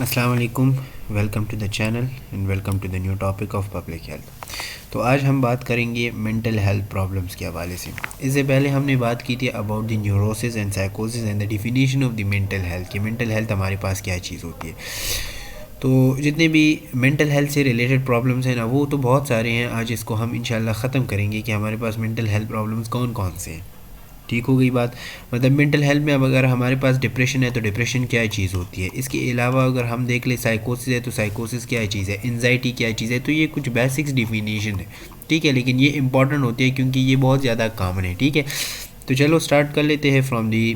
السلام علیکم. Welcome to the channel and welcome to the new topic of public health. تو آج ہم بات کریں گے مینٹل ہیلتھ پرابلمس کے حوالے سے. اس سے پہلے ہم نے بات کی تھی اباؤٹ دی نیوروسز اینڈ سائیکوسز and the definition of the mental health کہ مینٹل ہیلتھ ہمارے پاس کیا چیز ہوتی ہے. تو جتنے بھی مینٹل ہیلتھ سے ریلیٹڈ پرابلمس ہیں نا وہ تو بہت سارے ہیں. آج اس کو ہم انشاءاللہ ختم کریں گے کہ ہمارے پاس مینٹل ہیلتھ پرابلمس کون کون سے ہیں. ٹھیک ہو گئی بات. مطلب مینٹل ہیلتھ میں اب اگر ہمارے پاس ڈپریشن ہے تو ڈپریشن کیا چیز ہوتی ہے. اس کے علاوہ اگر ہم دیکھ لیں سائیکوسس ہے تو سائیکوسس کیا چیز ہے, انزائٹی کیا چیز ہے. تو یہ کچھ بیسکس ڈیفینیشن ہے, ٹھیک ہے, لیکن یہ امپورٹنٹ ہوتی ہے کیونکہ یہ بہت زیادہ کامن ہے. ٹھیک ہے, تو چلو سٹارٹ کر لیتے ہیں from the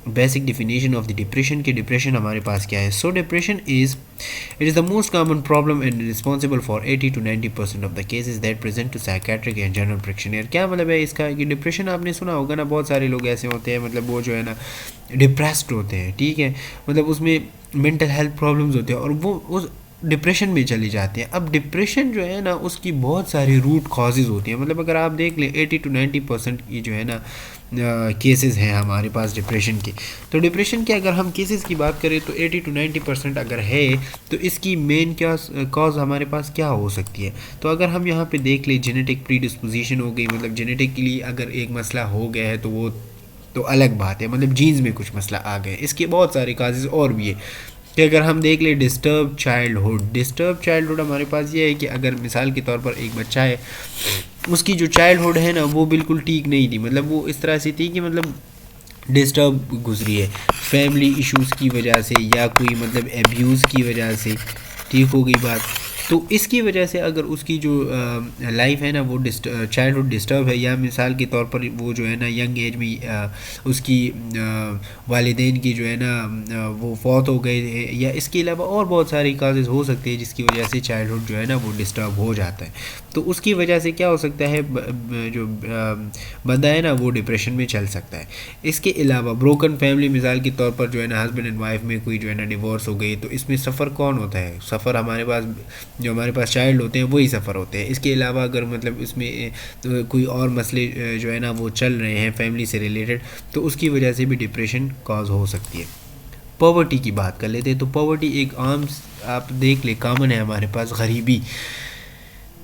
basic definition of the depression کہ ڈپریشن ہمارے پاس کیا ہے. So depression is the most common problem and responsible for 80 to 90% of the cases that present to psychiatric and general practitioner. کیا مطلب ہے اس کا کہ ڈپریشن آپ نے سنا ہوگا نا, بہت سارے لوگ ایسے ہوتے ہیں مطلب وہ جو ہے نا ڈپریسڈ ہوتے ہیں. ٹھیک ہے, مطلب اس میں مینٹل ہیلتھ پرابلمز ہوتے ہیں اور وہ اس ڈپریشن میں چلی جاتے ہیں. اب ڈپریشن جو ہے نا اس کی بہت ساری روٹ کازز ہوتی ہیں. مطلب اگر آپ دیکھ لیں 80 to 90% کی جو ہے نا کیسز ہیں ہمارے پاس ڈپریشن کے. تو ڈپریشن کے اگر ہم کیسز کی بات کریں تو 80 to 90% اگر ہے تو اس کی مین کیا کاز ہمارے پاس کیا ہو سکتی ہے. تو اگر ہم یہاں پہ دیکھ لیں جینیٹک پری ڈسپوزیشن ہو گئی, مطلب جینیٹکلی اگر ایک مسئلہ ہو گیا ہے تو وہ تو الگ بات ہے, مطلب جینز میں کچھ مسئلہ آ گئے. اس کے بہت سارے کازز اور بھی ہے کہ اگر ہم دیکھ لیں ڈسٹرب چائلڈ ہوڈ ہمارے پاس یہ ہے کہ اگر مثال کے طور پر ایک بچہ ہے, اس کی جو چائلڈ ہوڈ ہے نا وہ بالکل ٹھیک نہیں تھی. مطلب وہ اس طرح سے تھی کہ مطلب ڈسٹرب گزری ہے فیملی ایشوز کی وجہ سے یا کوئی مطلب ایبیوز کی وجہ سے. ٹھیک ہو گئی بات. تو اس کی وجہ سے اگر اس کی جو لائف ہے نا وہ چائلڈ ہوڈ ڈسٹرب ہے, یا مثال کے طور پر وہ جو ہے نا ینگ ایج میں اس کی والدین کی جو ہے نا وہ فوت ہو گئے ہیں, یا اس کے علاوہ اور بہت ساری کازز ہو سکتے ہیں جس کی وجہ سے چائلڈ ہوڈ جو ہے نا وہ ڈسٹرب ہو جاتا ہے. تو اس کی وجہ سے کیا ہو سکتا ہے, جو بندہ ہے نا وہ ڈپریشن میں چل سکتا ہے. اس کے علاوہ بروکن فیملی, مثال کے طور پر جو ہے نا ہسبینڈ اینڈ وائف میں کوئی جو ہے نا ڈیورس ہو گئی, تو اس میں سفر کون ہوتا ہے, سفر ہمارے پاس جو ہمارے پاس چائلڈ ہوتے ہیں وہی سفر ہوتے ہیں. اس کے علاوہ اگر مطلب اس میں کوئی اور مسئلے جو ہے نا وہ چل رہے ہیں فیملی سے ریلیٹڈ, تو اس کی وجہ سے بھی ڈپریشن کاز ہو سکتی ہے. پاورٹی کی بات کر لیتے ہیں. تو پاورٹی ایک عام آپ دیکھ لیں کامن ہے ہمارے پاس. غریبی,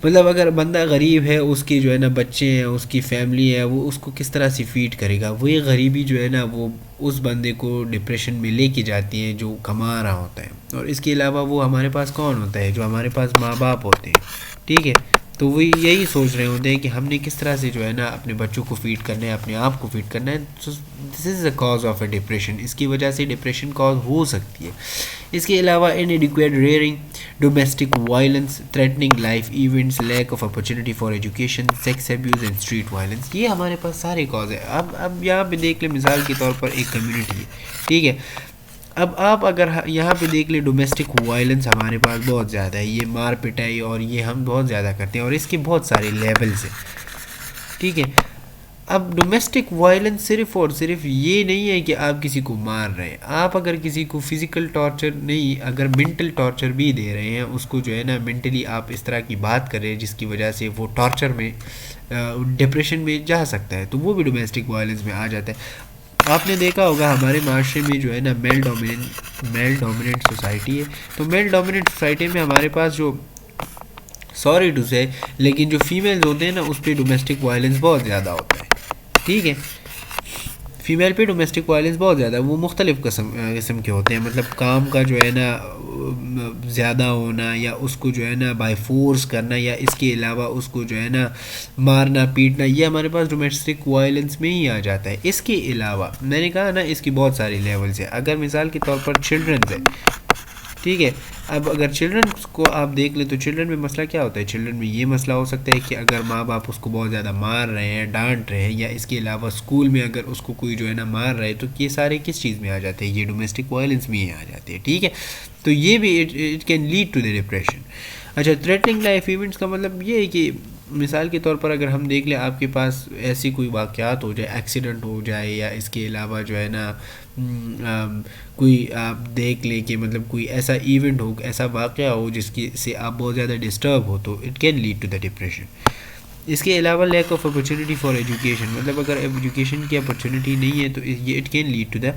مطلب اگر بندہ غریب ہے, اس کے جو ہے نا بچے ہیں, اس کی فیملی ہے, وہ اس کو کس طرح سے فیڈ کرے گا. وہی غریبی جو ہے نا وہ اس بندے کو ڈپریشن میں لے کے جاتی ہے جو کما رہا ہوتا ہے. اور اس کے علاوہ وہ ہمارے پاس کون ہوتا ہے, جو ہمارے پاس ماں باپ ہوتے ہیں. ٹھیک ہے, تو وہ یہی سوچ رہے ہوتے ہیں کہ ہم نے کس طرح سے جو ہے نا اپنے بچوں کو فیڈ کرنا ہے, اپنے آپ کو فیڈ کرنا ہے. This is a cause of a depression. اس کی وجہ سے ڈپریشن کاز ہو سکتی ہے. اس کے علاوہ inadequate rearing, domestic violence, threatening life events, lack of opportunity for education, sex abuse and street violence, یہ ہمارے پاس سارے کاز ہیں. اب یہاں پہ دیکھ لیں مثال کے طور پر ایک کمیونٹی ہے, ٹھیک ہے. اب آپ اگر یہاں پہ دیکھ لیں ڈومیسٹک وائلنس ہمارے پاس بہت زیادہ ہے, یہ مار پٹائی اور یہ ہم بہت زیادہ کرتے ہیں, اور اس کے بہت سارے لیولز ہیں. ٹھیک ہے, اب ڈومیسٹک وائلنس صرف اور صرف یہ نہیں ہے کہ آپ کسی کو مار رہے ہیں. آپ اگر کسی کو فزیکل ٹارچر نہیں, اگر مینٹل ٹارچر بھی دے رہے ہیں, اس کو جو ہے نا مینٹلی آپ اس طرح کی بات کر رہے ہیں جس کی وجہ سے وہ ٹارچر میں ڈپریشن میں جا سکتا ہے, تو وہ بھی ڈومیسٹک وائلنس میں آ جاتا ہے. آپ نے دیکھا ہوگا ہمارے معاشرے میں جو ہے نا میل ڈومیننٹ سوسائٹی ہے. تو میل ڈومیننٹ سوسائٹی میں ہمارے پاس جو سوری ٹو سے لیکن جو فیمیلز ہوتے ہیں نا اس پہ ڈومیسٹک وائلنس بہت زیادہ ہوتا ہے. ٹھیک ہے, فیمیل پہ ڈومیسٹک وائلنس بہت زیادہ ہے. وہ مختلف قسم کے ہوتے ہیں, مطلب کام کا جو ہے نا زیادہ ہونا, یا اس کو جو ہے نا بائی فورس کرنا, یا اس کے علاوہ اس کو جو ہے نا مارنا پیٹنا, یہ ہمارے پاس ڈومیسٹک وائلنس میں ہی آ جاتا ہے. اس کے علاوہ میں نے کہا نا اس کی بہت ساری لیولز ہیں. اگر مثال کے طور پر چلڈرنز ہے, ٹھیک ہے, اب اگر چلڈرن کو آپ دیکھ لیں تو چلڈرن میں مسئلہ کیا ہوتا ہے. چلڈرن میں یہ مسئلہ ہو سکتا ہے کہ اگر ماں باپ اس کو بہت زیادہ مار رہے ہیں, ڈانٹ رہے ہیں, یا اس کے علاوہ اسکول میں اگر اس کو کوئی جو ہے نا مار رہے, تو یہ سارے کس چیز میں آ جاتے ہیں, یہ ڈومیسٹک وائلنس میں ہی آ جاتے ہیں. ٹھیک ہے, تو یہ بھی it can lead to the depression. اچھا, تھریٹننگ لائف ایونٹس کا مطلب یہ ہے کہ مثال کے طور پر اگر ہم دیکھ لیں آپ کے پاس ایسی کوئی واقعات ہو جائے, ایکسیڈنٹ ہو جائے, یا اس کے علاوہ جو ہے نا کوئی آپ دیکھ لیں کہ مطلب کوئی ایسا ایونٹ ہو, ایسا واقعہ ہو جس کی سے آپ بہت زیادہ ڈسٹرب ہو, تو it can lead to the depression. اس کے علاوہ lack of opportunity for education, مطلب اگر ایجوکیشن کی اپرچونیٹی نہیں ہے تو یہ it can lead to the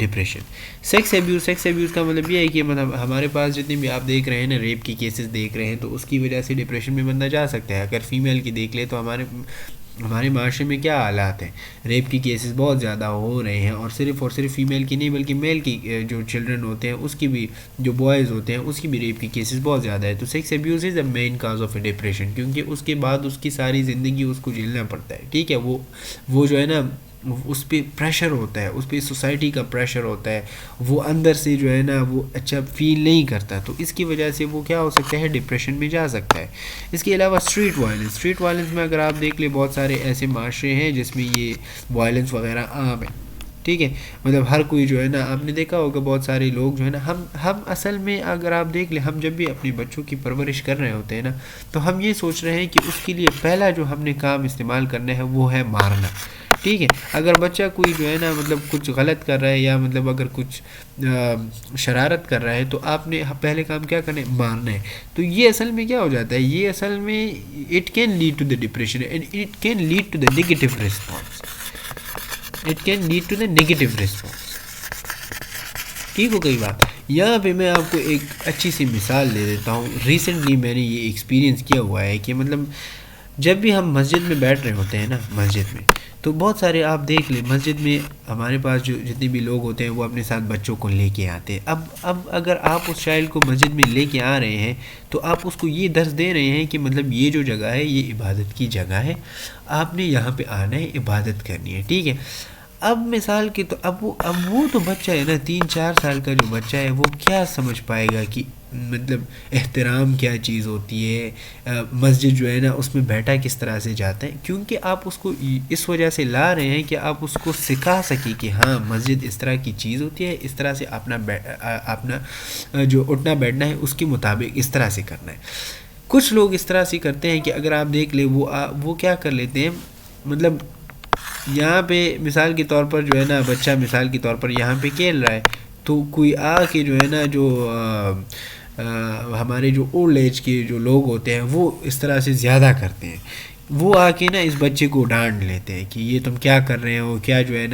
depression. Sex abuse کا مطلب یہ ہے کہ مطلب ہمارے پاس جتنے بھی آپ دیکھ رہے ہیں نا ریپ کی کیسز دیکھ رہے ہیں تو اس کی وجہ سے ڈپریشن میں بندہ جا سکتا ہے. اگر فیمیل کی دیکھ لے تو ہمارے معاشرے میں کیا حالات ہیں, ریپ کی کیسز بہت زیادہ ہو رہے ہیں, اور صرف فیمیل کی نہیں بلکہ میل کی جو چلڈرن ہوتے ہیں اس کی بھی, جو بوائز ہوتے ہیں اس کی بھی ریپ کی کیسز بہت زیادہ ہے. تو sex abuse is a main cause of a depression, کیونکہ اس کے بعد اس کی ساری زندگی اس کو جھیلنا پڑتا ہے. ٹھیک ہے, وہ جو ہے نا اس پہ پریشر ہوتا ہے, اس پہ سوسائٹی کا پریشر ہوتا ہے, وہ اندر سے جو ہے نا وہ اچھا فیل نہیں کرتا, تو اس کی وجہ سے وہ کیا ہو سکتا ہے, ڈپریشن میں جا سکتا ہے. اس کے علاوہ اسٹریٹ وائلنس میں اگر آپ دیکھ لیں بہت سارے ایسے معاشرے ہیں جس میں یہ وائلنس وغیرہ عام ہے. ٹھیک ہے, مطلب ہر کوئی جو ہے نا, آپ نے دیکھا ہوگا بہت سارے لوگ جو ہے نا, ہم اصل میں اگر آپ دیکھ لیں, ہم جب بھی اپنے بچوں کی پرورش کر رہے ہوتے ہیں نا تو ہم یہ سوچ رہے ہیں کہ اس کے لیے پہلا جو ہم نے کام استعمال کرنا ہے وہ ہے مارنا. ٹھیک ہے, اگر بچہ کوئی جو ہے نا مطلب کچھ غلط کر رہا ہے یا مطلب اگر کچھ شرارت کر رہا ہے تو آپ نے پہلے کام کیا کرنا ہے, مارنا ہے. تو یہ اصل میں کیا ہو جاتا ہے, یہ اصل میں it can lead to the depression and it can lead to the negative response. ٹھیک ہو گئی بات. یہاں پہ میں آپ کو ایک اچھی سی مثال دے دیتا ہوں. ریسنٹلی میں نے یہ ایکسپیرینس کیا ہوا ہے کہ مطلب جب بھی ہم مسجد میں بیٹھ رہے ہوتے ہیں نا, مسجد میں تو بہت سارے آپ دیکھ لیں مسجد میں ہمارے پاس جو جتنے بھی لوگ ہوتے ہیں وہ اپنے ساتھ بچوں کو لے کے آتے ہیں. اب اگر آپ اس چائلڈ کو مسجد میں لے کے آ رہے ہیں تو آپ اس کو یہ درس دے رہے ہیں کہ مطلب یہ جو جگہ ہے یہ عبادت کی جگہ ہے, آپ نے یہاں پہ آنا ہے, عبادت کرنی ہے. ٹھیک ہے, اب مثال کے تو اب وہ تو بچہ ہے نا, 3-4 سال کا جو بچہ ہے وہ کیا سمجھ پائے گا کہ مطلب احترام کیا چیز ہوتی ہے, مسجد جو ہے نا اس میں بیٹھا کس طرح سے جاتا ہے. کیونکہ آپ اس کو اس وجہ سے لا رہے ہیں کہ آپ اس کو سکھا سکیں کہ ہاں مسجد اس طرح کی چیز ہوتی ہے, اس طرح سے اپنا جو اٹھنا بیٹھنا ہے اس کے مطابق اس طرح سے کرنا ہے. کچھ لوگ اس طرح سے کرتے ہیں کہ اگر آپ دیکھ لیں وہ کیا کر لیتے ہیں, مطلب یہاں پہ مثال کے طور پر جو ہے نا بچہ مثال کے طور پر یہاں پہ کھیل رہا ہے تو کوئی آ کے جو ہے نا جو ہمارے جو اولڈ ایج کے جو لوگ ہوتے ہیں وہ اس طرح سے زیادہ کرتے ہیں. وہ آ کے نا اس بچے کو ڈانٹ لیتے ہیں کہ یہ تم کیا کر رہے ہو, کیا جو ہے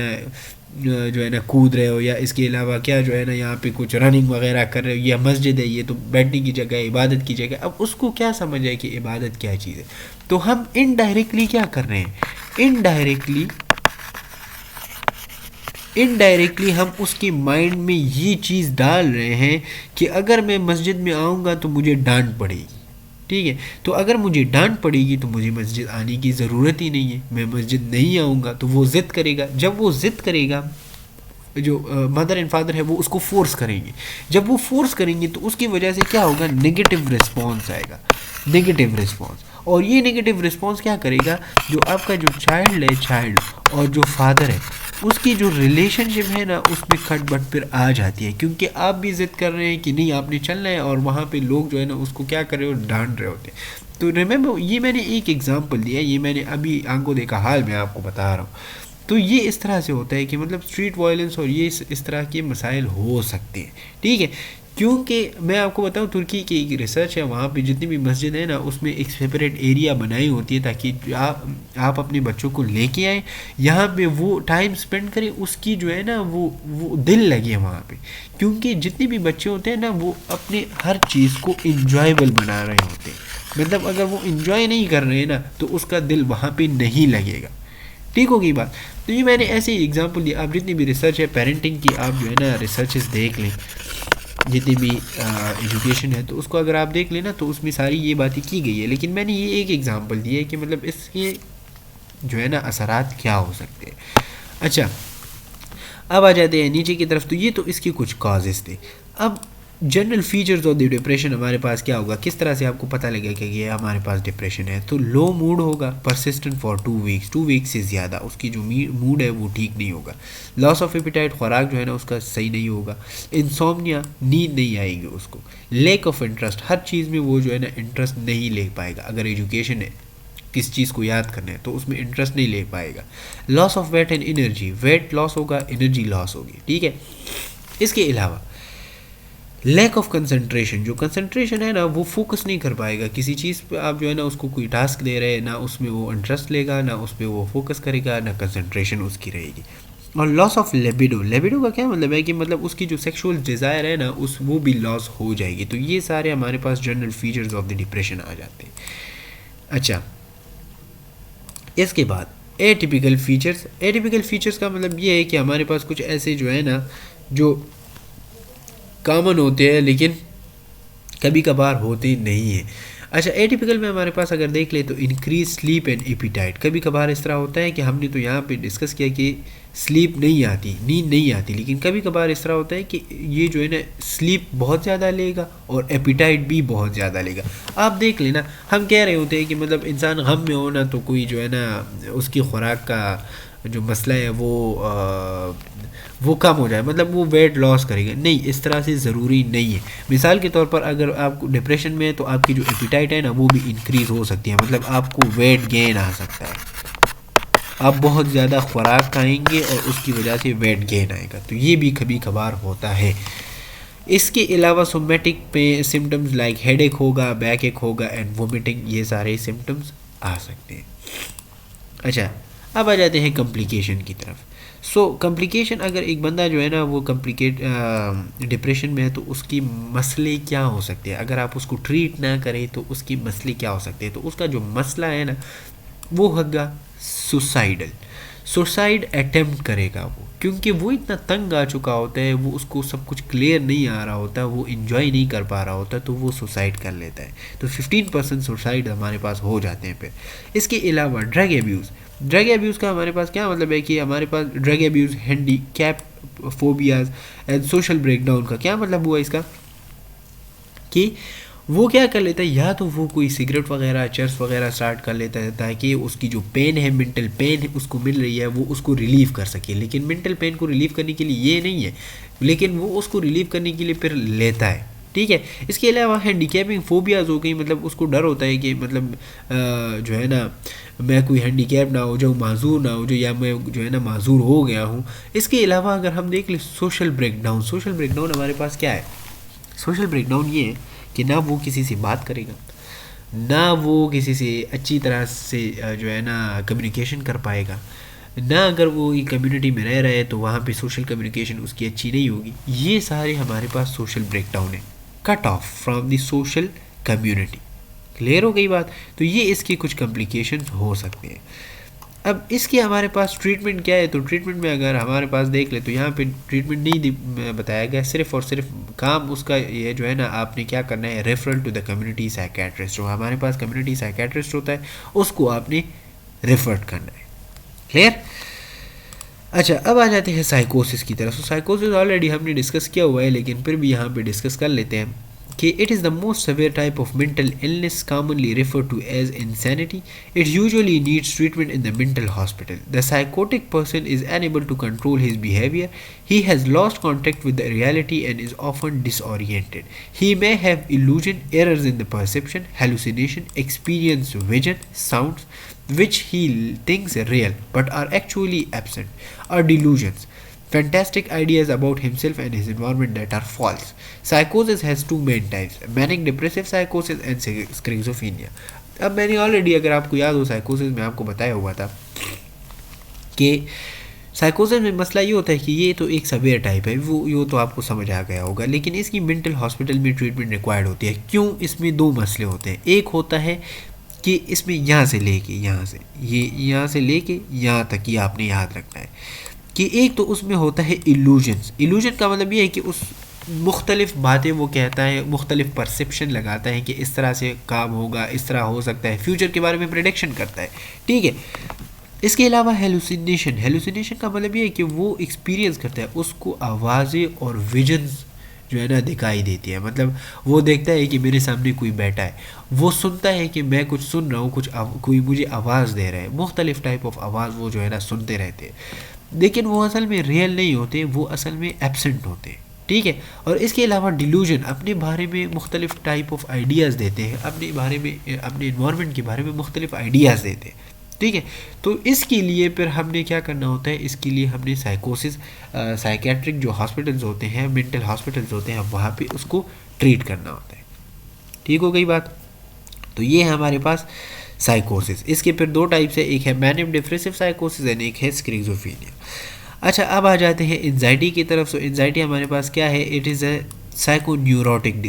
نا کود رہے ہو, یا اس کے علاوہ کیا جو ہے نا یہاں پہ کچھ رننگ وغیرہ کر رہے ہو, یہ مسجد ہے, یہ تو بیٹھنے کی جگہ ہے, عبادت کی جگہ. اب اس کو کیا سمجھ ہے کہ عبادت کیا چیز ہے. تو ہم انڈائریکٹلی کیا کر رہے ہیں, انڈائریکٹلی ہم اس کی مائنڈ میں یہ چیز ڈال رہے ہیں کہ اگر میں مسجد میں آؤں گا تو مجھے ڈانٹ پڑے گی. ٹھیک ہے, تو اگر مجھے ڈانٹ پڑے گی تو مجھے مسجد آنے کی ضرورت ہی نہیں ہے, میں مسجد نہیں آؤں گا. تو وہ ضد کرے گا, جب وہ ضد کرے گا جو مدر اینڈ فادر ہے وہ اس کو فورس کریں گے. جب وہ فورس کریں گے تو اس کی وجہ سے کیا ہوگا, نگیٹو رسپانس آئے گا, نگیٹو رسپانس. اور یہ نگیٹو رسپانس کیا کرے گا, جو آپ کا جو چائلڈ اور جو فادر ہے اس کی جو ریلیشن شپ ہے نا اس میں کھٹ بٹ پھر آ جاتی ہے, کیونکہ آپ بھی ضد کر رہے ہیں کہ نہیں آپ نے چلنا ہے, اور وہاں پہ لوگ جو ہے نا اس کو کیا کر رہے ہو, ڈانٹ رہے ہوتے ہیں. تو ریممبر, یہ میں نے ایک ایگزامپل دیا ہے, یہ میں نے ابھی آنکھوں دیکھا حال میں آپ کو بتا رہا ہوں. تو یہ اس طرح سے ہوتا ہے کہ مطلب اسٹریٹ وائلنس اور یہ اس طرح کے مسائل ہو سکتے ہیں. ٹھیک ہے, کیونکہ میں آپ کو بتاؤں ترکی کی ایک ریسرچ ہے, وہاں پہ جتنی بھی مسجد ہے نا اس میں ایک سیپریٹ ایریا بنائی ہوتی ہے تاکہ آپ اپنے بچوں کو لے کے آئیں, یہاں پہ وہ ٹائم سپینڈ کریں, اس کی جو ہے نا وہ دل لگے وہاں پہ. کیونکہ جتنے بھی بچے ہوتے ہیں نا وہ اپنے ہر چیز کو انجوائیبل بنا رہے ہوتے ہیں, مطلب اگر وہ انجوائے نہیں کر رہے ہیں نا تو اس کا دل وہاں پہ نہیں لگے گا. ٹھیک ہوگی بات. تو یہ میں نے ایسے ہی ایگزامپل دی. آپ جتنی بھی ریسرچ ہے پیرنٹنگ کی, آپ جو ہے نا ریسرچز دیکھ لیں, جتنی بھی ایجوکیشن ہے تو اس کو اگر آپ دیکھ لیں نا تو اس میں ساری یہ باتیں کی گئی ہے. لیکن میں نے یہ ایک ایگزامپل دی ہے کہ مطلب اس کے جو ہے نا اثرات کیا ہو سکتے ہیں. اچھا, اب آ جاتے ہیں نیچے کی طرف. تو یہ تو اس کے کچھ کازز تھے. اب general features of the depression ہمارے پاس کیا ہوگا, کس طرح سے آپ کو پتہ لگے کہ یہ ہمارے پاس ڈپریشن ہے. تو لو موڈ ہوگا, پرسسٹنٹ فار 2 ویکس سے زیادہ اس کی جو موڈ ہے وہ ٹھیک نہیں ہوگا. لاس آف ایپیٹائٹ, خوراک جو ہے نا اس کا صحیح نہیں ہوگا. انسومنیا, نیند نہیں آئے گی اس کو. لیک آف انٹرسٹ, ہر چیز میں وہ جو ہے نا انٹرسٹ نہیں لے پائے گا. اگر ایجوکیشن ہے, کس چیز کو یاد کرنا ہے تو اس میں انٹرسٹ نہیں لے پائے گا. Loss of weight and energy, weight loss ہوگا, انرجی لاس ہوگی. ٹھیک ہے, اس کے علاوہ لیک آف کنسنٹریشن, جو کنسنٹریشن ہے نا وہ فوکس نہیں کر پائے گا کسی چیز پہ. آپ جو ہے نا اس کو کوئی ٹاسک دے رہے ہیں, نہ اس میں وہ انٹرسٹ لے گا, نہ اس پہ وہ فوکس کرے گا, نہ کنسنٹریشن اس کی رہے گی. اور لاس آف لیبیڈو. لیبیڈو کا کیا مطلب ہے کہ مطلب اس کی جو سیکشول ڈیزائر ہے نا وہ بھی لاس ہو جائے گی. تو یہ سارے ہمارے پاس general features of the depression آ جاتے ہیں. اچھا اس کے بعد atypical features. Atypical features کا مطلب یہ ہے کہ ہمارے پاس کچھ ایسے جو ہے نا جو کامن ہوتے ہیں لیکن کبھی کبھار ہوتے نہیں ہیں. اچھا اے ٹیپیکل میں ہمارے پاس اگر دیکھ لیں تو انکریز سلیپ اینڈ ایپیٹائٹ. کبھی کبھار اس طرح ہوتا ہے کہ ہم نے تو یہاں پہ ڈسکس کیا کہ سلیپ نہیں آتی, نیند نہیں آتی, لیکن کبھی کبھار اس طرح ہوتا ہے کہ یہ جو ہے نا سلیپ بہت زیادہ لے گا اور ایپیٹائٹ بھی بہت زیادہ لے گا. آپ دیکھ لینا ہم کہہ رہے ہوتے ہیں کہ مطلب انسان غم میں ہونا تو کوئی جو ہے نا اس کی خوراک کا جو مسئلہ ہے وہ کم ہو جائے, مطلب وہ ویٹ لاس کرے گا. نہیں, اس طرح سے ضروری نہیں ہے. مثال کے طور پر اگر آپ ڈپریشن میں ہے تو آپ کی جو ایپیٹائٹ ہے نا وہ بھی انکریز ہو سکتی ہے, مطلب آپ کو ویٹ گین آ سکتا ہے. آپ بہت زیادہ خوراک کھائیں گے اور اس کی وجہ سے ویٹ گین آئے گا, تو یہ بھی کبھی کبھار ہوتا ہے. اس کے علاوہ سومیٹک پہ سمٹمز لائک ہیڈ ایک ہوگا, بیک ایک ہوگا اینڈ وومٹنگ, یہ سارے سمٹمز آ سکتے ہیں. اچھا اب آ جاتے ہیں کمپلیکیشن کی طرف. کمپلیکیشن اگر ایک بندہ جو ہے نا وہ ڈپریشن میں ہے تو اس کی مسئلے کیا ہو سکتے ہیں. اگر آپ اس کو ٹریٹ نہ کریں تو اس کی مسئلے کیا ہو سکتے ہیں. تو اس کا جو مسئلہ ہے نا وہ ہوگا سوسائڈ اٹیمپٹ کرے گا وہ, کیونکہ وہ اتنا تنگ آ چکا ہوتا ہے, وہ اس کو سب کچھ کلیئر نہیں آ رہا ہوتا, وہ انجوائے نہیں کر پا رہا ہوتا, تو وہ سوسائڈ کر لیتا ہے. تو 15% سوسائڈ ہمارے پاس ہو جاتے ہیں. پھر اس کے علاوہ ڈرگ ایبیوز. ڈرگ ایبیوز کا ہمارے پاس کیا مطلب ہے کہ ہمارے پاس drug abuse, handicap phobias and social breakdown کا کیا مطلب ہوا اس کا کہ وہ کیا کر لیتا ہے, یا تو وہ کوئی سگریٹ وغیرہ چرس وغیرہ اسٹارٹ کر لیتا ہے تاکہ اس کی جو پین ہے, مینٹل پین اس کو مل رہی ہے, وہ اس کو ریلیو کر سکے. لیکن مینٹل پین کو ریلیو کرنے کے لیے یہ نہیں ہے, لیکن وہ اس کو ریلیو کرنے کے لیے پھر لیتا ہے. ٹھیک ہے. اس کے علاوہ ہینڈی کیپنگ فوبیاز ہو گئی, مطلب اس کو ڈر ہوتا ہے کہ مطلب جو ہے نا میں کوئی ہینڈی کیپ نہ ہو جاؤں, معذور نہ ہو جاؤں, یا میں جو ہے نا معذور ہو گیا ہوں. اس کے علاوہ اگر ہم دیکھ لیں social break down. Social break down ہمارے پاس کیا ہے؟ سوشل بریک ڈاؤن یہ ہے کہ نہ وہ کسی سے بات کرے گا, نہ وہ کسی سے اچھی طرح سے جو ہے نا کمیونیکیشن کر پائے گا, نہ اگر وہ کمیونٹی میں رہ رہے تو وہاں پہ سوشل کمیونیکیشن اس کی اچھی نہیں ہوگی. یہ سارے ہمارے پاس سوشل بریک ڈاؤن ہے, cut off from the social community. Clear ہو گئی بات؟ تو یہ اس کے کچھ کمپلیکیشنز ہو سکتے ہیں. اب اس کی ہمارے پاس ٹریٹمنٹ کیا ہے؟ تو ٹریٹمنٹ میں اگر ہمارے پاس دیکھ لیں تو یہاں پہ ٹریٹمنٹ نہیں بتایا گیا, صرف اور صرف کام اس کا یہ جو ہے نا آپ نے کیا کرنا ہے, referral to the community psychiatrist. جو ہمارے پاس کمیونٹی سائیکیٹرسٹ ہوتا ہے اس کو آپ نے ریفر کرنا ہے. کلیئر؟ اچھا اب آ جاتے ہیں سائیکوسس کی طرف. سائیکوسس آلریڈی ہم نے ڈسکس کیا ہوا ہے, لیکن پھر بھی یہاں پہ ڈسکس کر لیتے ہیں کہ it is the most severe type of mental illness commonly referred to as insanity. It usually needs treatment in the mental hospital. The psychotic person is unable to control his behavior. He has lost contact with the reality and is often disoriented. He may have illusion, errors in the perception, hallucination, experience vision, sounds which he thinks are real but are actually absent, or delusions, fantastic ideas about himself and his environment that are false. Psychosis has two main types: manic depressive psychosis and schizophrenia. اب میں نے already, اگر آپ کو یاد ہو, سائیکوسس میں آپ کو بتایا ہوا تھا کہ سائیکوسس میں مسئلہ یہ ہوتا ہے کہ یہ تو ایک سویئر ٹائپ ہے, وہ یہ تو آپ کو سمجھ آ گیا ہوگا, لیکن اس کی مینٹل ہاسپٹل میں ٹریٹمنٹ ریکوائرڈ ہوتی ہے. کیوں؟ اس میں دو مسئلے ہوتے ہیں. ایک ہوتا ہے کہ اس میں یہاں سے لے کے یہاں سے لے کے یہاں تک یہ آپ نے یاد رکھنا ہے کہ ایک تو اس میں ہوتا ہے ایلوژنس. ایلوژن کا مطلب یہ ہے کہ اس مختلف باتیں وہ کہتا ہے, مختلف پرسیپشن لگاتا ہے کہ اس طرح سے کام ہوگا, اس طرح ہو سکتا ہے, فیوچر کے بارے میں پریڈکشن کرتا ہے. ٹھیک ہے. اس کے علاوہ ہیلوسینیشن کا مطلب یہ ہے کہ وہ ایکسپیرینس کرتا ہے, اس کو آوازیں اور ویژنز جو ہے نا دکھائی دیتی ہے. مطلب وہ دیکھتا ہے کہ میرے سامنے کوئی بیٹھا ہے, وہ سنتا ہے کہ میں کچھ سن رہا ہوں, کوئی مجھے آواز دے رہا ہے. مختلف ٹائپ آف آواز وہ جو ہے نا سنتے رہتے ہیں, لیکن وہ اصل میں ریئل نہیں ہوتے, وہ اصل میں ایبسنٹ ہوتے ہیں. ٹھیک ہے. اور اس کے علاوہ ڈیلوژن, اپنے بارے میں مختلف ٹائپ آف آئیڈیاز دیتے ہیں, اپنے بارے میں, اپنے انوائرمنٹ کے بارے میں مختلف آئیڈیاز دیتے ہیں. ٹھیک ہے. تو اس کے لیے پھر ہم نے کیا کرنا ہوتا ہے, اس کے لیے ہم نے سائیکوسس سائیکیٹرک جو ہاسپٹلز ہوتے ہیں, مینٹل ہاسپٹلز ہوتے ہیں, وہاں پہ اس کو ٹریٹ کرنا ہوتا ہے. ٹھیک ہو گئی بات؟ تو یہ ہے ہمارے پاس سائیکوسس. اس کے پھر دو ٹائپس ہے, ایک ہے مینک ڈپریسو سائیکوسس اینڈ ایک ہے اسکیزوفرینیا. اچھا اب آ جاتے ہیں انزائٹی کی طرف. سو انزائٹی ہمارے پاس کیا ہے؟ It is a psycho neurotic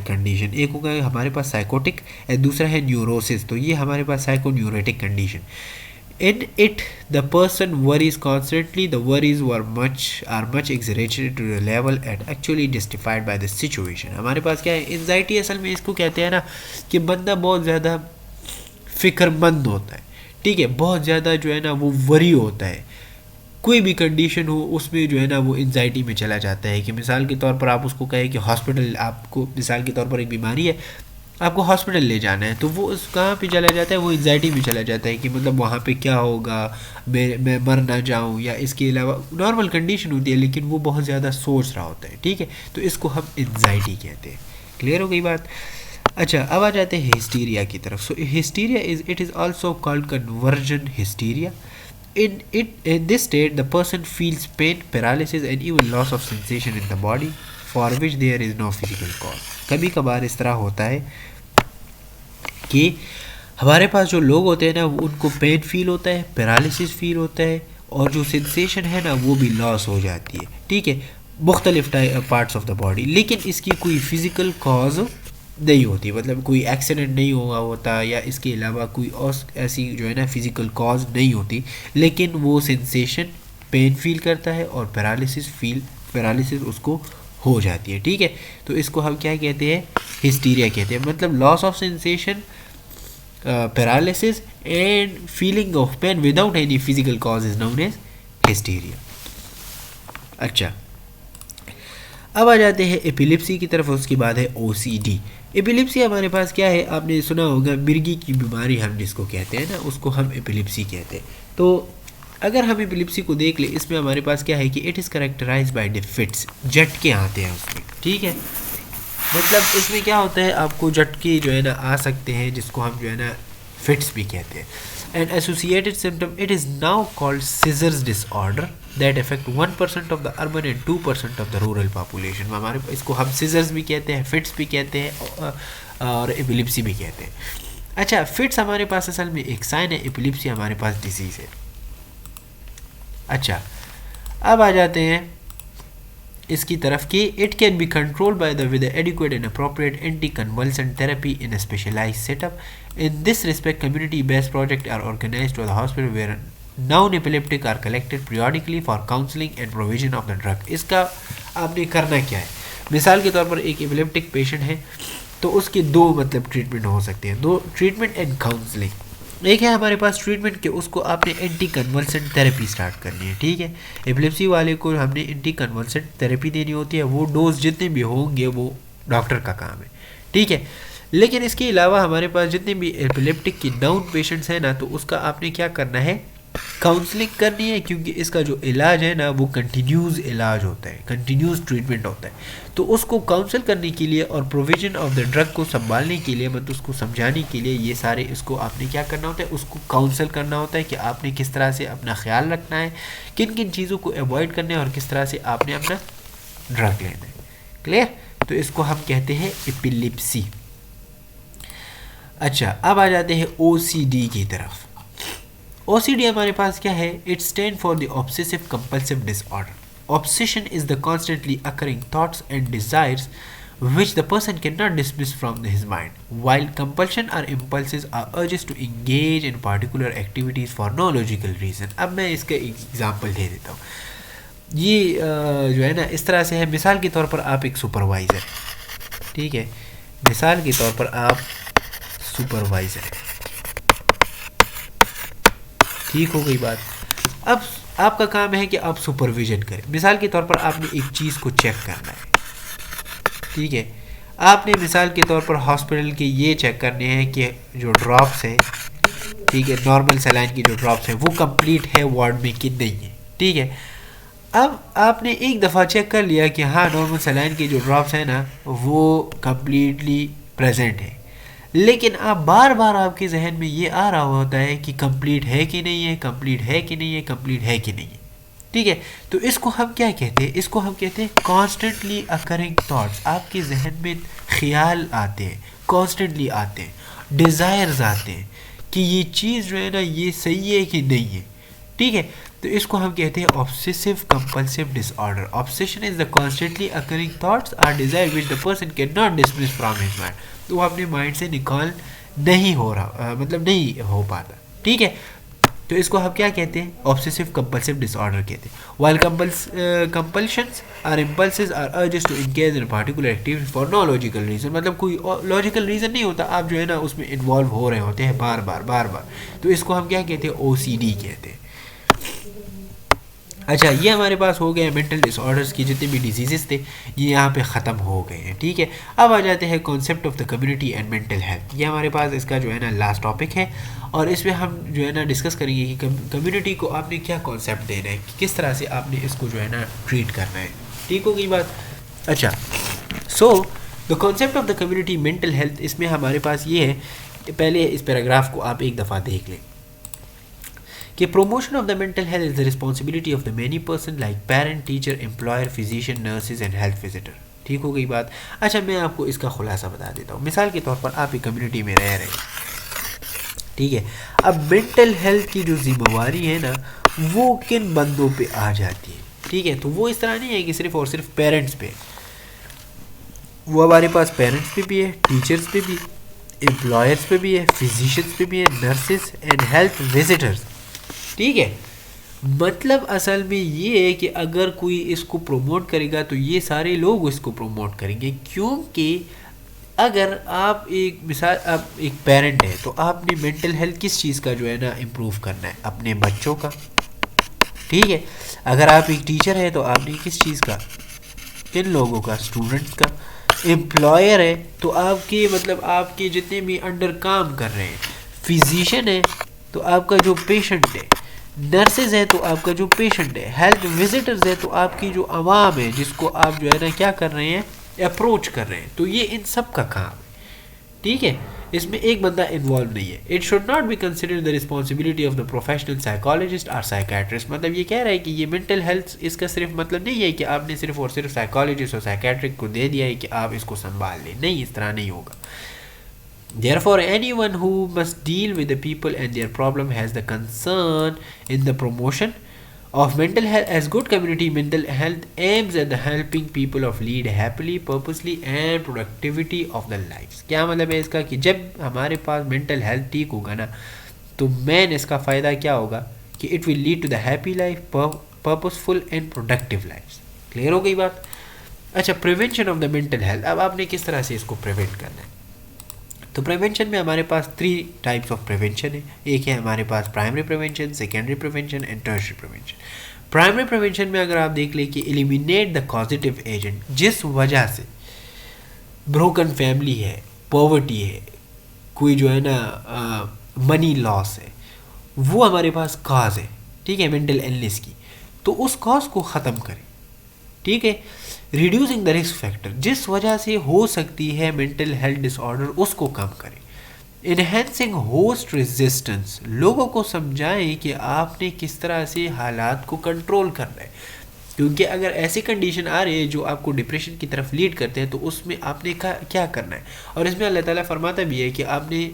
condition. ایک ہوگا ہمارے پاس سائیکوٹک، دوسرا ہے نیوروسس. تو یہ ہمارے پاس psychoneurotic condition. In it, the person worries constantly. The worries are much exaggerated to the level and actually justified by the situation. ہمارے پاس کیا ہے؟ انزائٹی اصل میں اس کو کہتے ہیں نا کہ بندہ بہت زیادہ فکر مند ہوتا ہے. ٹھیک ہے، بہت زیادہ جو ہے نا وہ وری ہوتا ہے. کوئی بھی کنڈیشن ہو اس میں جو ہے نا وہ انزائٹی میں چلا جاتا ہے. کہ مثال کے طور پر آپ اس کو کہیں کہ ہاسپٹل، آپ کو مثال کے طور پر ایک بیماری ہے، آپ کو ہاسپٹل لے جانا ہے، تو وہ اس کہاں پہ چلا جاتا ہے؟ وہ انزائٹی میں چلا جاتا ہے کہ مطلب وہاں پہ کیا ہوگا، میں مر نہ جاؤں، یا اس کے علاوہ نارمل کنڈیشن ہوتی ہے لیکن وہ بہت زیادہ سوچ رہا ہوتا ہے. ٹھیک ہے، تو اس کو ہم انزائٹی کہتے ہیں. کلیئر ہو گئی بات؟ اچھا اب آ جاتے ہیں ہسٹیریا کی طرف. So hysteria it is also called conversion hysteria. In this state, the person feels pain, paralysis and even loss of sensation in the body for which there is no physical cause. کبھی کبھار اس طرح ہوتا ہے کہ ہمارے پاس جو لوگ ہوتے ہیں نا ان کو پین فیل ہوتا ہے، پیرالیسس فیل ہوتا ہے، اور جو سینسیشن ہے نا وہ بھی لاس ہو جاتی ہے. ٹھیک ہے، مختلف پارٹس آف دا باڈی، لیکن اس کی کوئی فزیکل کاز نہیں ہوتی. مطلب کوئی ایکسیڈنٹ نہیں ہوا ہوتا یا اس کے علاوہ کوئی اور ایسی جو ہے نا فزیکل کاز نہیں ہوتی، لیکن وہ سینسیشن پین فیل کرتا ہے اور پیرالیسس اس کو ہو جاتی ہے. ٹھیک ہے، تو اس کو ہم کیا کہتے ہیں؟ ہسٹیریا کہتے ہیں. مطلب loss of sensation, paralysis and feeling of pain without any physical cause is known as hysteria. اچھا اب آ جاتے ہیں ایپیلیپسی کی طرف. اس کے بعد ہے او سی ڈی. ایپیلیپسی ہمارے پاس کیا ہے؟ آپ نے سنا ہوگا مرگی کی بیماری ہم جس کو کہتے ہیں نا، اس کو ہم ایپیلیپسی کہتے ہیں. تو اگر ہم ایپیلیپسی کو دیکھ لیں، اس میں ہمارے پاس کیا ہے کہ it is characterise by the fits. جھٹکے آتے ہیں اس میں. ٹھیک ہے، مطلب اس میں کیا ہوتا ہے؟ آپ کو جھٹکے جو ہے نا آ سکتے ہیں، جس کو ہم جو ہے نا فٹس بھی کہتے ہیں. And associated symptom it is now called seizures disorder that affect 1% of the urban and 2% of the rural population. ہمارے اس کو ہم سیزرز بھی کہتے ہیں، فٹس بھی کہتے ہیں اور ایپیلیپسی بھی کہتے ہیں. اچھا فٹس ہمارے پاس اصل میں ایک سائن ہے، ایپیلیپسی ہمارے پاس ڈیزیز ہے. اچھا اب آ جاتے ہیں اس کی طرف کہ it can be control by the with adequate and appropriate anti convulsant therapy in a specialize set up. In this respect community based project are organized to the hospital where non epileptic are collected periodically for counselling and provision of the drug. اس کا آپ نے کرنا کیا ہے؟ مثال کے طور پر ایک ایپیلیپٹک پیشنٹ ہے تو اس کے دو مطلب ٹریٹمنٹ ہو سکتے ہیں، دو ٹریٹمنٹ اینڈ کاؤنسلنگ. ایک ہے ہمارے پاس ٹریٹمنٹ کہ اس کو آپ نے اینٹی کنولسنٹ تھراپی اسٹارٹ کرنی ہے. ٹھیک ہے، ایپیلیپسی والے کو ہم نے اینٹی کنولسنٹ تھراپی دینی ہوتی ہے. وہ ڈوز جتنے بھی ہوں گے وہ ڈاکٹر کا کام ہے. ٹھیک ہے، لیکن اس کے علاوہ ہمارے پاس جتنے بھی ایپیلیپٹک کی ڈاؤن پیشنٹس ہیں نا، تو اس کا آپ نے کیا کرنا ہے؟ کاؤنسلنگ کرنی ہے، کیونکہ اس کا جو علاج ہے نا وہ کنٹینیوز علاج ہوتا ہے، کنٹینیوز ٹریٹمنٹ ہوتا ہے. تو اس کو کاؤنسل کرنے کے لیے اور پروویژن آف دا ڈرگ کو سنبھالنے کے لیے، مطلب اس کو سمجھانے کے لیے، یہ سارے اس کو آپ نے کیا کرنا ہوتا ہے؟ اس کو کاؤنسل کرنا ہوتا ہے کہ آپ نے کس طرح سے اپنا خیال رکھنا ہے، کن کن چیزوں کو اوائڈ کرنا ہے اور کس طرح سے آپ نے اپنا ڈرگ لینا ہے. کلیئر؟ تو اس کو ہم کہتے ہیں ایپیلیپسی. اچھا اب آ جاتے ہیں او سی ڈی کی طرف. او سی ڈی ہمارے پاس کیا ہے؟ It stand for the obsessive compulsive disorder. Obsession is the constantly occurring thoughts and desires which the person cannot dismiss from his mind, while compulsion or impulses are urges to engage in particular activities for no logical reason. اب میں اس کا example دے دیتا ہوں. یہ جو ہے نا اس طرح سے ہے. مثال کے طور پر آپ ایک سپروائزر، ٹھیک ہے، مثال کے طور پر آپ سپروائزر، ٹھیک ہو گئی بات. اب آپ کا کام ہے کہ آپ سپرویژن کریں. مثال کے طور پر آپ نے ایک چیز کو چیک کرنا ہے. ٹھیک ہے، آپ نے مثال کے طور پر ہاسپٹل کے یہ چیک کرنے ہیں کہ جو ڈراپس ہے، ٹھیک ہے، نارمل سلائن کی جو ڈراپس ہیں وہ کمپلیٹ ہے وارڈ میں کہ نہیں ہے. ٹھیک ہے، اب آپ نے ایک دفعہ چیک کر لیا کہ ہاں نارمل سلائن کی جو ڈراپس ہیں نا وہ کمپلیٹلی پریزنٹ ہے، لیکن آپ بار بار آپ کے ذہن میں یہ آ رہا ہوتا ہے کہ کمپلیٹ ہے کہ نہیں ہے، کمپلیٹ ہے کہ نہیں ہے، کمپلیٹ ہے کہ نہیں ہے. ٹھیک ہے، تو اس کو ہم کیا کہتے ہیں؟ اس کو ہم کہتے ہیں کانسٹنٹلی اکرنگ تھاٹس. آپ کے ذہن میں خیال آتے ہیں، کانسٹنٹلی آتے ہیں، ڈیزائرز آتے ہیں کہ یہ چیز جو ہے نا یہ صحیح ہے کہ نہیں ہے. ٹھیک ہے. تو اس کو ہم کہتے ہیں obsessive compulsive disorder. Obsession is the constantly occurring thoughts or desire which the person cannot dismiss from his mind. تو وہ اپنے مائنڈ سے نکال نہیں ہو رہا، مطلب نہیں ہو پاتا. ٹھیک ہے. تو اس کو ہم کیا کہتے ہیں؟ obsessive compulsive disorder کہتے ہیں. While compulsions or impulses are urges to engage in particular activity for no logical reason. مطلب کوئی logical reason نہیں ہوتا، آپ جو ہے نا اس میں انوالو ہو رہے ہوتے ہیں بار بار. تو اس کو ہم کیا کہتے ہیں؟ OCD کہتے ہیں. اچھا، یہ ہمارے پاس ہو گئے مینٹل ڈس آرڈرس کی جتنے بھی ڈیزیزز تھے یہ یہاں پہ ختم ہو گئے ہیں. ٹھیک ہے. اب آ جاتے ہیں concept of the community and mental health. یہ ہمارے پاس اس کا جو ہے نا لاسٹ ٹاپک ہے، اور اس میں ہم جو ہے نا ڈسکس کریں گے کہ کمیونٹی کو آپ نے کیا کانسیپٹ دینا ہے، کس طرح سے آپ نے اس کو جو ہے نا ٹریٹ کرنا ہے. ٹھیک ہو گئی بات؟ اچھا، so the concept of the community mental health, اس میں ہمارے پاس یہ ہے کہ پہلے اس پیراگراف کو آپ ایک دفعہ دیکھ لیں کہ promotion of the mental health is the responsibility of the many person like parent, teacher, employer, physician, nurses and health visitor. ٹھیک ہو گئی بات؟ اچھا، میں آپ کو اس کا خلاصہ بتا دیتا ہوں. مثال کے طور پر آپ ایک کمیونٹی میں رہ رہے ہیں. ٹھیک ہے. اب مینٹل ہیلتھ کی جو ذمہ داری ہے نا وہ کن بندوں پہ آ جاتی ہے؟ ٹھیک ہے. تو وہ اس طرح نہیں ہے کہ صرف اور صرف پیرنٹس پہ، وہ ہمارے پاس پیرنٹس پہ بھی ہے، ٹیچرس پہ بھی، امپلائرس پہ بھی ہے، فزیشینس پہ بھی ہے، نرسز اینڈ ہیلتھ وزٹرز. ٹھیک ہے. مطلب اصل میں یہ ہے کہ اگر کوئی اس کو پروموٹ کرے گا تو یہ سارے لوگ اس کو پروموٹ کریں گے، کیونکہ اگر آپ ایک مثال، آپ ایک پیرنٹ ہے تو آپ نے مینٹل ہیلتھ کس چیز کا جو ہے نا امپروو کرنا ہے؟ اپنے بچوں کا. ٹھیک ہے. اگر آپ ایک ٹیچر ہے تو آپ نے کس چیز کا؟ کن لوگوں کا؟ اسٹوڈنٹس کا. امپلائر ہے تو آپ کے مطلب آپ کے جتنے بھی انڈر کام کر رہے ہیں. فزیشین ہے تو آپ کا جو پیشنٹ ہے. نرسز ہے تو آپ کا جو پیشنٹ ہے. ہیلتھ وزٹرز ہے تو آپ کی جو عوام ہے جس کو آپ جو ہے نا کیا کر رہے ہیں؟ اپروچ کر رہے ہیں. تو یہ ان سب کا کام ہے. ٹھیک ہے. اس میں ایک بندہ انوالو نہیں ہے. It should not be considered the responsibility of the professional psychologist اور سائیکیٹرسٹ. مطلب یہ کہہ رہا ہے کہ یہ مینٹل ہیلتھ اس کا صرف مطلب نہیں ہے کہ آپ نے صرف اور صرف سائیکالوجسٹ اور سائیکیٹرک کو دے دیا ہے کہ آپ اس کو سنبھال لیں. نہیں، اس طرح نہیں ہوگا. Therefore, anyone who must deal with the people and their problem has the concern in the promotion of mental health as good community. Mental health aims at the helping people of lead happily, purposely and productivity of their lives. کیا مطلب ہے اس کا؟ کہ جب ہمارے پاس mental health ٹھیک ہوگا نا تو مین اس کا فائدہ کیا ہوگا کہ it will lead to the happy life, purposeful and productive lives. Clear ہو گئی بات؟ اچھا، prevention of the mental health. اب آپ نے کس طرح سے اس کو پریونٹ کرنا ہے؟ تو پریونشن میں ہمارے پاس 3 ٹائپس آف پریونشن ہے. ایک ہے ہمارے پاس primary prevention, secondary prevention and tertiary prevention. Primary prevention میں اگر آپ دیکھ لیں کہ ایلیمینیٹ دا کازیٹیو ایجنٹ، جس وجہ سے بروکن فیملی ہے، پاورٹی ہے، کوئی جو ہے نا منی لاس ہے، وہ ہمارے پاس کاز ہے. ٹھیک ہے. مینٹل ایلنس کی، تو اس کاز کو ختم کریں. ٹھیک ہے. ریڈیوسنگ دا رسک فیکٹر، جس وجہ سے ہو سکتی ہے مینٹل ہیلتھ ڈس آرڈر، اس کو کم کریں. انہینسنگ ہوسٹ ریزسٹنس، لوگوں کو سمجھائیں کہ آپ نے کس طرح سے حالات کو کنٹرول کرنا ہے، کیونکہ اگر ایسی کنڈیشن آ رہی ہے جو آپ کو ڈپریشن کی طرف لیڈ کرتے ہیں تو اس میں آپ نے کیا کرنا ہے. اور اس میں اللہ تعالیٰ فرماتا بھی ہے کہ آپ نے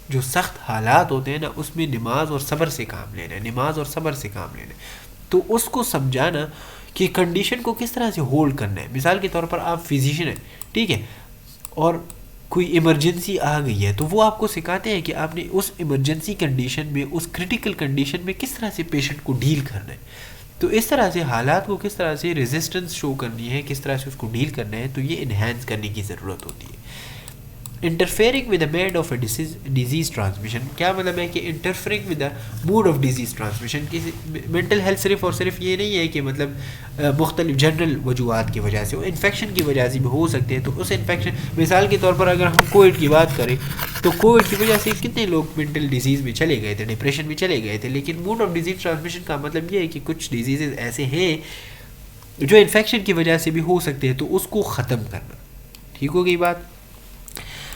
جو سخت حالات ہوتے ہیں نا اس میں نماز اور صبر سے کام لینا ہے، نماز اور صبر سے کام لینا ہے. تو اس کو سمجھانا کہ کنڈیشن کو کس طرح سے ہولڈ کرنا ہے. مثال کے طور پر آپ فزیشین ہیں، ٹھیک ہے، اور کوئی ایمرجنسی آ گئی ہے تو وہ آپ کو سکھاتے ہیں کہ آپ نے اس ایمرجنسی کنڈیشن میں، اس کرٹیکل کنڈیشن میں کس طرح سے پیشنٹ کو ڈیل کرنا ہے. تو اس طرح سے حالات کو کس طرح سے ریزسٹنس شو کرنی ہے، کس طرح سے اس کو ڈیل کرنا ہے، تو یہ انہینس کرنے کی ضرورت ہوتی ہے. Interfering with the mode of a disease transmission, کیا مطلب ہے کہ interfering with the mode of disease transmission. Mental health صرف اور صرف یہ نہیں ہے کہ مطلب مختلف جنرل وجوہات کی وجہ سے، وہ انفیکشن کی وجہ سے بھی ہو سکتے ہیں. تو اس انفیکشن، مثال کے طور پر اگر ہم کووڈ کی بات کریں تو کووڈ کی وجہ سے کتنے لوگ مینٹل ڈیزیز میں چلے گئے تھے، ڈپریشن میں چلے گئے تھے. لیکن موڈ آف ڈیزیز ٹرانسمیشن کا مطلب یہ ہے کہ کچھ ڈیزیزز ایسے ہیں جو انفیکشن کی وجہ سے بھی ہو سکتے ہیں، تو اس کو ختم کرنا. ٹھیک ہو گئی بات؟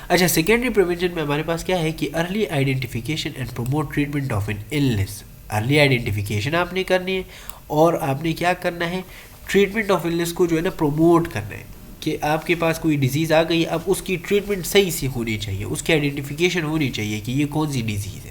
اچھا، سیکنڈری پریونشن میں ہمارے پاس کیا ہے کہ early identification and promote treatment of an illness. Early identification آپ نے کرنی ہے اور آپ نے کیا کرنا ہے، ٹریٹمنٹ آف النس کو جو ہے نا پروموٹ کرنا ہے کہ آپ کے پاس کوئی ڈیزیز آ گئی، اب اس کی ٹریٹمنٹ صحیح سے ہونی چاہیے، اس کی آئیڈینٹیفیکیشن ہونی چاہیے کہ یہ کون سی ڈیزیز ہے.